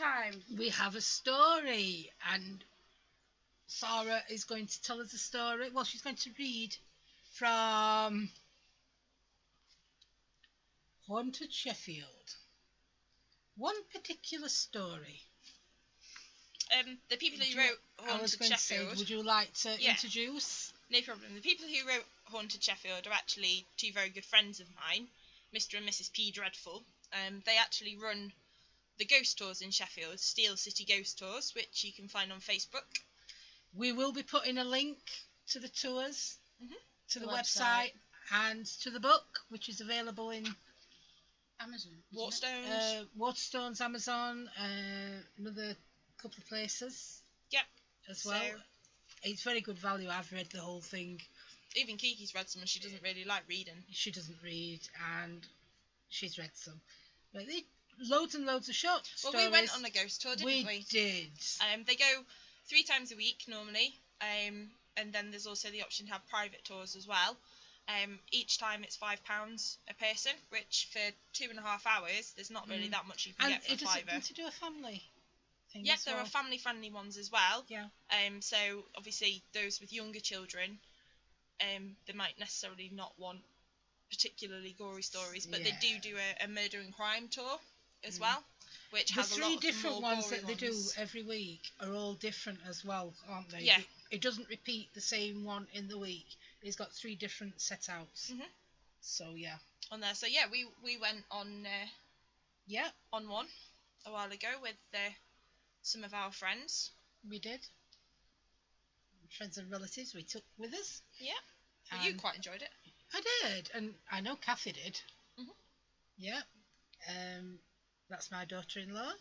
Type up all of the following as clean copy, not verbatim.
time. We have a story, and Sara is going to tell us a story. Well, she's going to read from Haunted Sheffield. One particular story. The people who wrote Haunted Sheffield... would you like to introduce? No problem. The people who wrote Haunted Sheffield are actually two very good friends of mine, Mr. and Mrs. P. Dreadful. They actually run the ghost tours in Sheffield, Steel City Ghost Tours, which you can find on Facebook. We will be putting a link to the tours, to the website, and to the book, which is available in Amazon. Waterstones. Waterstones, Amazon, another couple of places. Yep. As well. It's very good value. I've read the whole thing. Even Kiki's read some, and she doesn't really like reading. She doesn't read, and she's read some. But loads and loads of short stories. Well, we went on a ghost tour, didn't we? We did. They go 3 times a week normally, and then there's also the option to have private tours as well. Each time it's £5 a person, which for 2.5 hours, there's not really that much you can get for a fiver. And to do a family thing. Yes, there are family-friendly ones as well. Yeah. So obviously those with younger children, they might necessarily not want particularly gory stories, but they do a murder and crime tour as well, which has a lot of more gory ones. The 3 different ones that they do every week are all different as well, aren't they? Yeah. It doesn't repeat the same one in the week. It's got 3 different set-outs. So, yeah. On there. So, yeah, we went on on one a while ago with some of our friends. We did. Friends and relatives we took with us. Yeah. Well, you quite enjoyed it. I did, and I know Kathy did. Yeah. That's my daughter-in-law.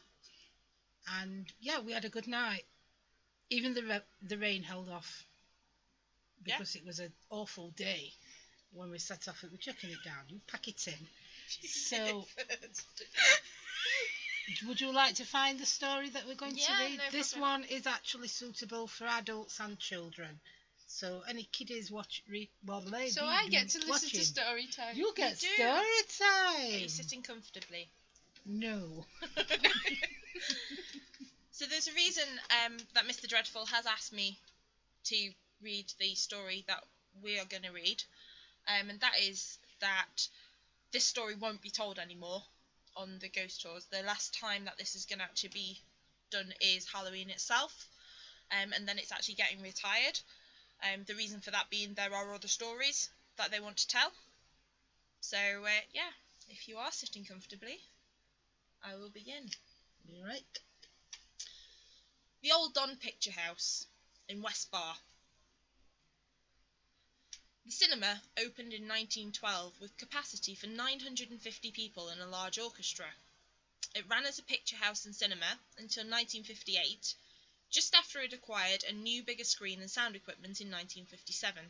And, yeah, we had a good night. Even the rain held off. Because it was an awful day when we set off. We're chucking it down. You pack it in. So, would you like to find the story that we're going to read? No this problem. one is actually suitable for adults and children. So, any kiddies read. Well, maybe. So I get to listen to story time. You get story time. Are you sitting comfortably? No. So there's a reason that Mr. Dreadful has asked me to read the story that we are going to read, and that is that this story won't be told anymore on the ghost tours. The last time that this is going to actually be done is Halloween itself, and then it's actually getting retired. The reason for that being there are other stories that they want to tell. So yeah, if you are sitting comfortably, I will begin. All right. The Old Don Picture House in West Bar. The cinema opened in 1912 with capacity for 950 people and a large orchestra. It ran as a picture house and cinema until 1958, just after it acquired a new bigger screen and sound equipment in 1957.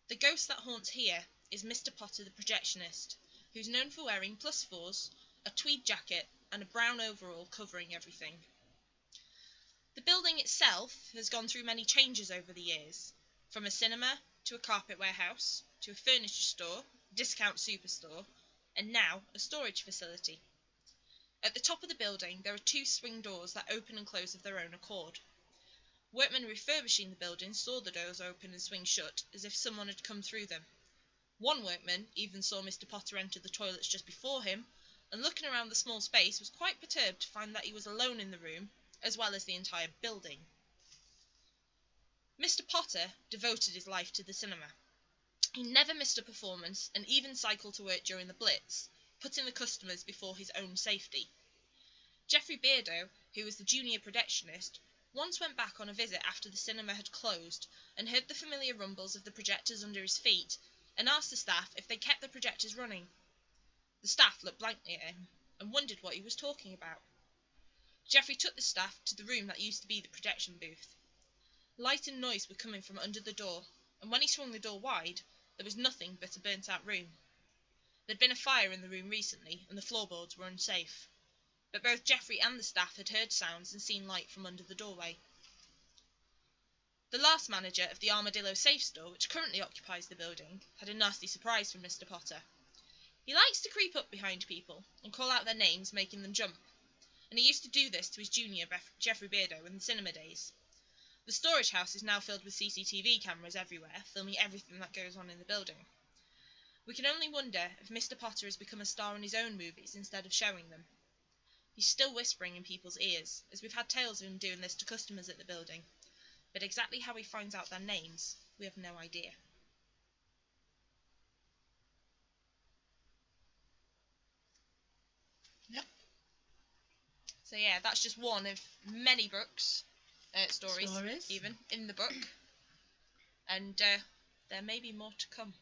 The ghost that haunts here is Mr. Potter the projectionist, who's known for wearing +4s, a tweed jacket and a brown overall covering everything. The building itself has gone through many changes over the years, from a cinema to a carpet warehouse, to a furniture store, discount superstore, and now a storage facility. At the top of the building there are 2 swing doors that open and close of their own accord. Workmen refurbishing the building saw the doors open and swing shut as if someone had come through them. One workman even saw Mr. Potter enter the toilets just before him, and looking around the small space was quite perturbed to find that he was alone in the room, as well as the entire building. Mr. Potter devoted his life to the cinema. He never missed a performance and even cycled to work during the Blitz, putting the customers before his own safety. Geoffrey Beardo, who was the junior projectionist, once went back on a visit after the cinema had closed and heard the familiar rumbles of the projectors under his feet and asked the staff if they kept the projectors running. The staff looked blankly at him and wondered what he was talking about. Geoffrey took the staff to the room that used to be the projection booth. Light and noise were coming from under the door, and when he swung the door wide, there was nothing but a burnt-out room. There'd been a fire in the room recently, and the floorboards were unsafe. But both Geoffrey and the staff had heard sounds and seen light from under the doorway. The last manager of the Armadillo Safe Store, which currently occupies the building, had a nasty surprise from Mr. Potter. He likes to creep up behind people and call out their names, making them jump. and he used to do this to his junior, Jeffrey Beardo, in the cinema days. The storage house is now filled with CCTV cameras everywhere, filming everything that goes on in the building. We can only wonder if Mr. Potter has become a star in his own movies instead of showing them. He's still whispering in people's ears, as we've had tales of him doing this to customers at the building, but exactly how he finds out their names, we have no idea. Yep. So yeah, that's just one of many books, stories even, in the book. And there may be more to come.